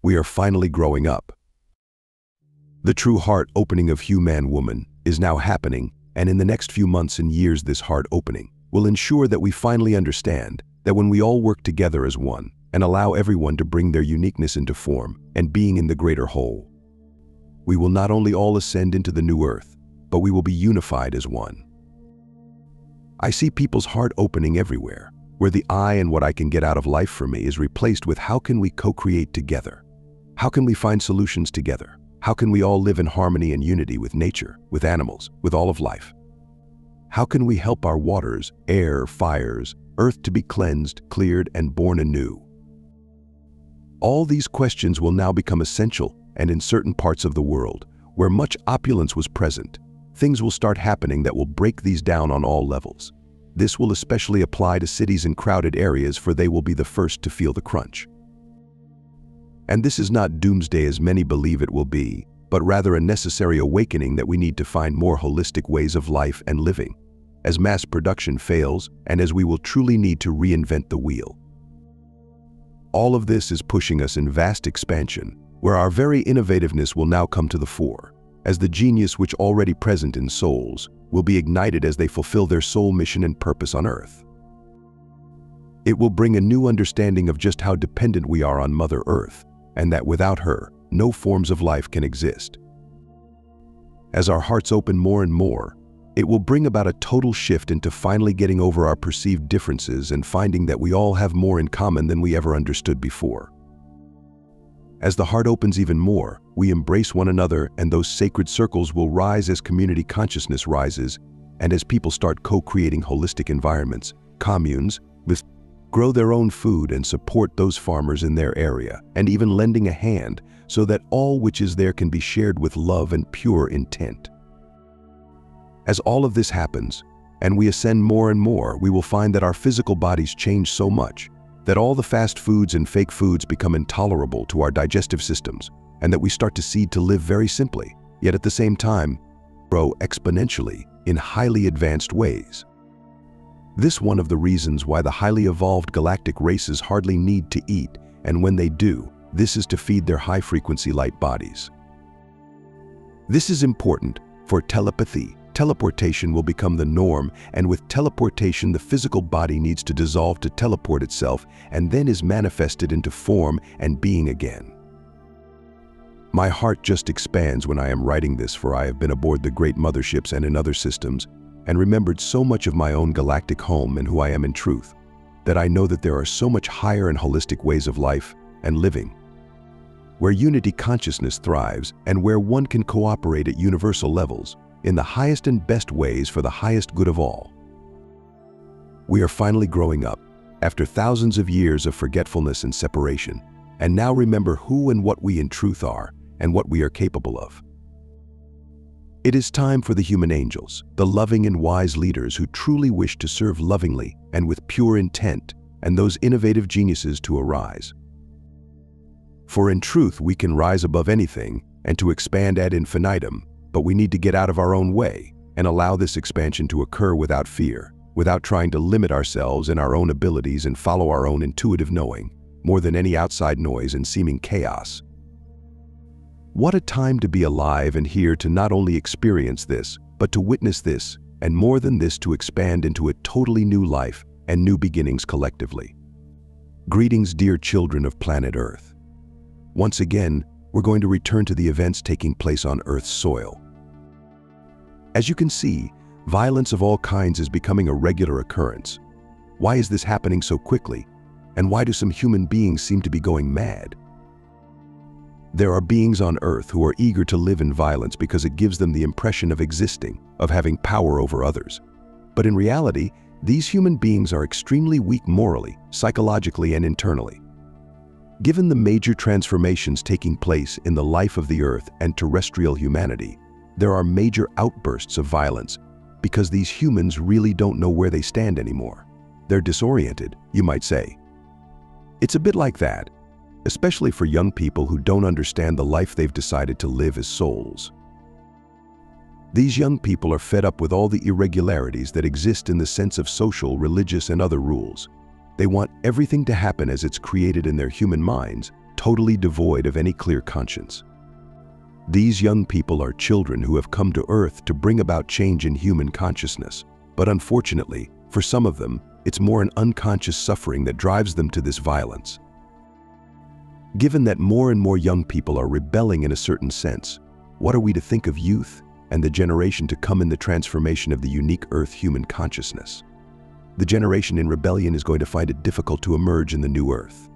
We are finally growing up. The true heart opening of human-woman is now happening, and in the next few months and years this heart opening will ensure that we finally understand that when we all work together as one and allow everyone to bring their uniqueness into form and being in the greater whole, we will not only all ascend into the new earth, but we will be unified as one. I see people's heart opening everywhere, where the I and what I can get out of life for me is replaced with how can we co-create together? How can we find solutions together? How can we all live in harmony and unity with nature, with animals, with all of life? How can we help our waters, air, fires, earth to be cleansed, cleared, and born anew? All these questions will now become essential, and in certain parts of the world, where much opulence was present, things will start happening that will break these down on all levels. This will especially apply to cities and crowded areas, for they will be the first to feel the crunch. And this is not doomsday as many believe it will be, but rather a necessary awakening that we need to find more holistic ways of life and living, as mass production fails and as we will truly need to reinvent the wheel. All of this is pushing us in vast expansion, where our very innovativeness will now come to the fore, as the genius which already present in souls will be ignited as they fulfill their soul mission and purpose on earth. It will bring a new understanding of just how dependent we are on Mother Earth, and that without her, no forms of life can exist. As our hearts open more and more, it will bring about a total shift into finally getting over our perceived differences and finding that we all have more in common than we ever understood before. As the heart opens even more, we embrace one another, and those sacred circles will rise as community consciousness rises, and as people start co-creating holistic environments, communes, with grow their own food and support those farmers in their area, and even lending a hand so that all which is there can be shared with love and pure intent. As all of this happens, and we ascend more and more, we will find that our physical bodies change so much that all the fast foods and fake foods become intolerable to our digestive systems, and that we start to seed to live very simply, yet at the same time, grow exponentially in highly advanced ways. This one of the reasons why the highly evolved galactic races hardly need to eat, and when they do, this is to feed their high-frequency light bodies. This is important, for telepathy. Teleportation will become the norm, and with teleportation the physical body needs to dissolve to teleport itself and then is manifested into form and being again. My heart just expands when I am writing this, for I have been aboard the great motherships and in other systems, and remembered so much of my own galactic home and who I am in truth, that I know that there are so much higher and holistic ways of life and living, where unity consciousness thrives and where one can cooperate at universal levels, in the highest and best ways for the highest good of all. We are finally growing up, after thousands of years of forgetfulness and separation, and now remember who and what we in truth are and what we are capable of. It is time for the human angels, the loving and wise leaders who truly wish to serve lovingly and with pure intent, and those innovative geniuses to arise. For in truth we can rise above anything and to expand ad infinitum, but we need to get out of our own way and allow this expansion to occur without fear, without trying to limit ourselves and our own abilities and follow our own intuitive knowing, more than any outside noise and seeming chaos. What a time to be alive and here to not only experience this, but to witness this, and more than this, to expand into a totally new life and new beginnings collectively. Greetings, dear children of planet Earth. Once again, we're going to return to the events taking place on Earth's soil. As you can see, violence of all kinds is becoming a regular occurrence. Why is this happening so quickly? And why do some human beings seem to be going mad? There are beings on Earth who are eager to live in violence because it gives them the impression of existing, of having power over others. But in reality, these human beings are extremely weak morally, psychologically, and internally. Given the major transformations taking place in the life of the Earth and terrestrial humanity, there are major outbursts of violence because these humans really don't know where they stand anymore. They're disoriented, you might say. It's a bit like that, especially for young people who don't understand the life they've decided to live as souls. These young people are fed up with all the irregularities that exist in the sense of social, religious, and other rules. They want everything to happen as it's created in their human minds, totally devoid of any clear conscience. These young people are children who have come to Earth to bring about change in human consciousness, but unfortunately, for some of them, it's more an unconscious suffering that drives them to this violence. Given that more and more young people are rebelling in a certain sense, what are we to think of youth and the generation to come in the transformation of the unique Earth human consciousness? The generation in rebellion is going to find it difficult to emerge in the new Earth.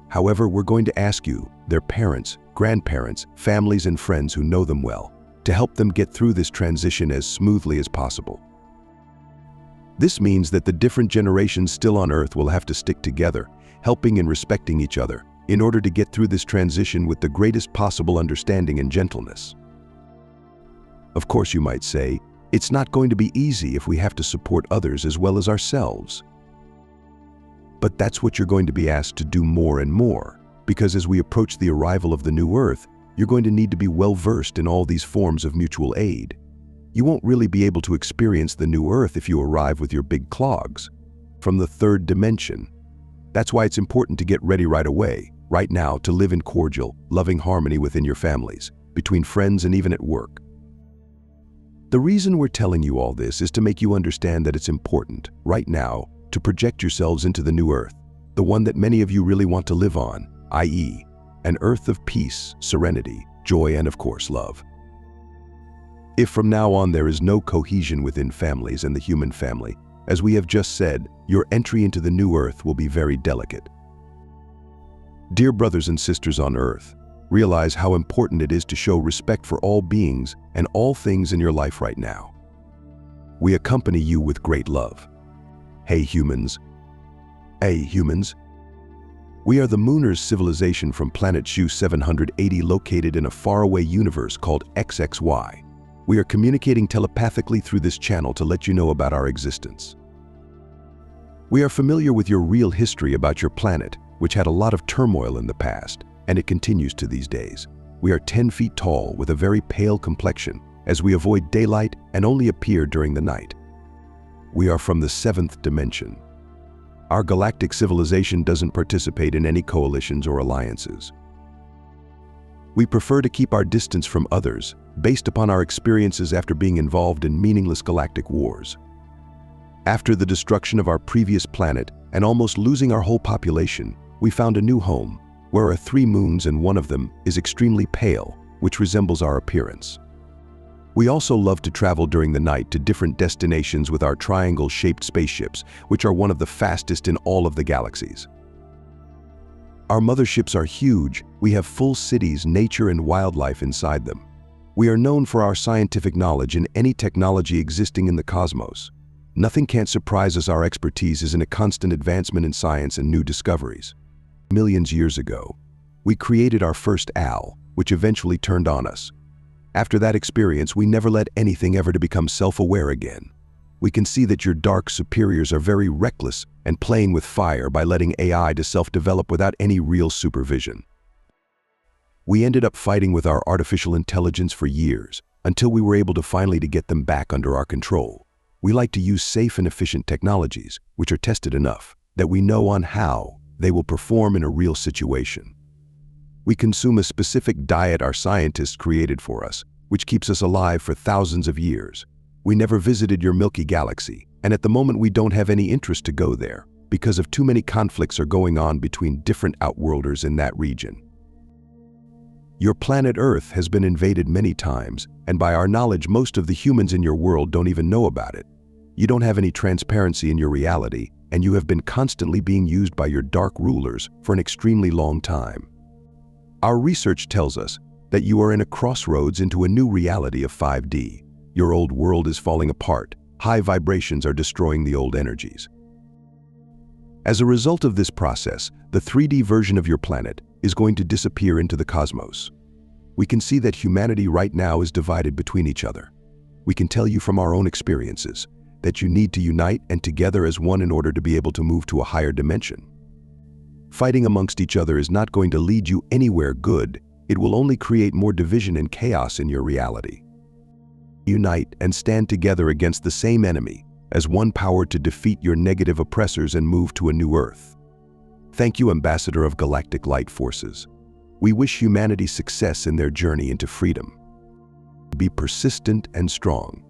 However, we're going to ask you, their parents, grandparents, families, and friends who know them well, to help them get through this transition as smoothly as possible. This means that the different generations still on Earth will have to stick together, helping and respecting each other, in order to get through this transition with the greatest possible understanding and gentleness. Of course, you might say, it's not going to be easy if we have to support others as well as ourselves. But that's what you're going to be asked to do more and more, because as we approach the arrival of the new Earth, you're going to need to be well versed in all these forms of mutual aid. You won't really be able to experience the new Earth if you arrive with your big clogs from the third dimension. That's why it's important to get ready right away, right now, to live in cordial, loving harmony within your families, between friends, and even at work. The reason we're telling you all this is to make you understand that it's important, right now, to project yourselves into the new Earth, the one that many of you really want to live on, i.e., an Earth of peace, serenity, joy, and of course, love. If from now on there is no cohesion within families and the human family, as we have just said, your entry into the new Earth will be very delicate. Dear brothers and sisters on Earth, realize how important it is to show respect for all beings and all things in your life right now. We accompany you with great love. Hey humans. Hey humans. We are the Mooners civilization from planet Shu 780 located in a faraway universe called XXY. We are communicating telepathically through this channel to let you know about our existence. We are familiar with your real history about your planet, which had a lot of turmoil in the past, and it continues to these days. We are 10 feet tall with a very pale complexion, as we avoid daylight and only appear during the night. We are from the 7th dimension. Our galactic civilization doesn't participate in any coalitions or alliances. We prefer to keep our distance from others, based upon our experiences after being involved in meaningless galactic wars. After the destruction of our previous planet and almost losing our whole population, we found a new home, where are 3 moons and one of them is extremely pale, which resembles our appearance. We also love to travel during the night to different destinations with our triangle-shaped spaceships, which are one of the fastest in all of the galaxies. Our motherships are huge. We have full cities, nature, and wildlife inside them. We are known for our scientific knowledge in any technology existing in the cosmos. Nothing can't surprise us. Our expertise is in a constant advancement in science and new discoveries. Millions of years ago, we created our first owl, which eventually turned on us. After that experience, we never let anything ever to become self-aware again. We can see that your dark superiors are very reckless and playing with fire by letting AI to self-develop without any real supervision. We ended up fighting with our artificial intelligence for years, until we were able to finally get them back under our control. We like to use safe and efficient technologies, which are tested enough, that we know on how they will perform in a real situation. We consume a specific diet our scientists created for us, which keeps us alive for thousands of years. We never visited your Milky Galaxy, and at the moment we don't have any interest to go there, because of too many conflicts are going on between different outworlders in that region. Your planet Earth has been invaded many times, and by our knowledge most of the humans in your world don't even know about it. You don't have any transparency in your reality, and you have been constantly being used by your dark rulers for an extremely long time. Our research tells us that you are in a crossroads into a new reality of 5D. Your old world is falling apart. High vibrations are destroying the old energies. As a result of this process, the 3D version of your planet is going to disappear into the cosmos. We can see that humanity right now is divided between each other. We can tell you from our own experiences that you need to unite and together as one in order to be able to move to a higher dimension. Fighting amongst each other is not going to lead you anywhere good. It will only create more division and chaos in your reality. Unite and stand together against the same enemy as one power to defeat your negative oppressors and move to a new Earth. Thank you, Ambassador of Galactic Light Forces. We wish humanity success in their journey into freedom. Be persistent and strong.